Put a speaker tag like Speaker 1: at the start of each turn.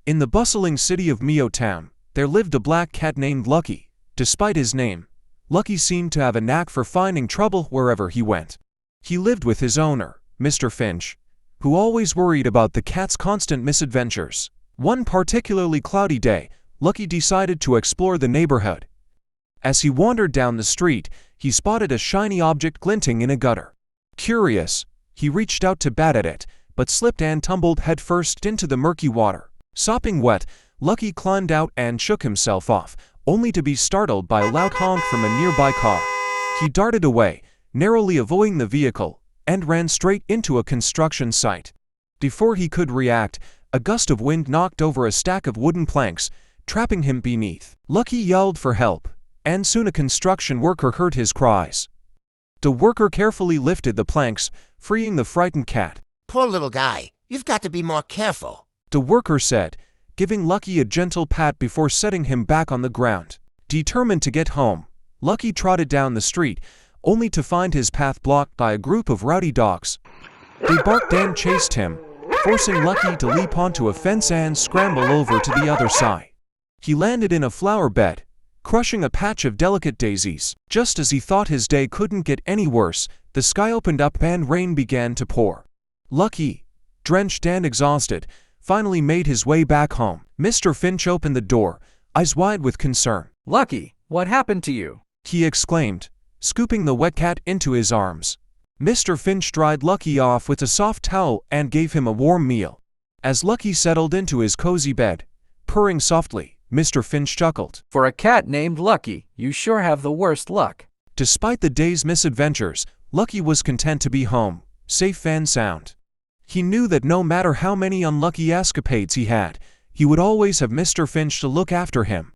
Speaker 1: In the bustling city of Mio Town, there lived a black cat named Lucky. Despite his name, Lucky seemed to have a knack for finding trouble wherever he went. He lived with his owner, Mr. Finch, who always worried about the cat's constant misadventures. One particularly cloudy day, Lucky decided to explore the neighborhood. As he wandered down the street, he spotted a shiny object glinting in a gutter. Curious, he reached out to bat at it, but slipped and tumbled headfirst into the murky water. Sopping wet, Lucky climbed out and shook himself off, only to be startled by a loud honk from a nearby car. He darted away, narrowly avoiding the vehicle, and ran straight into a construction site. Before he could react, a gust of wind knocked over a stack of wooden planks, trapping him beneath. Lucky yelled for help, and soon a construction worker heard his cries. The worker carefully lifted the planks, freeing the frightened cat.
Speaker 2: Poor little guy, you've got to be more careful,
Speaker 1: the worker said, giving Lucky a gentle pat before setting him back on the ground. Determined to get home, Lucky trotted down the street, only to find his path blocked by a group of rowdy dogs. They barked and chased him, forcing Lucky to leap onto a fence and scramble over to the other side. He landed in a flower bed, crushing a patch of delicate daisies. Just as he thought his day couldn't get any worse, the sky opened up and rain began to pour. Lucky, drenched and exhausted, finally made his way back home. Mr. Finch opened the door, eyes wide with concern.
Speaker 3: "Lucky, what happened to you?"
Speaker 1: he exclaimed, scooping the wet cat into his arms. Mr. Finch dried Lucky off with a soft towel and gave him a warm meal. As Lucky settled into his cozy bed, purring softly, Mr. Finch chuckled.
Speaker 3: "For a cat named Lucky, you sure have the worst luck."
Speaker 1: Despite the day's misadventures, Lucky was content to be home, safe and sound. He knew that no matter how many unlucky escapades he had, he would always have Mr. Finch to look after him.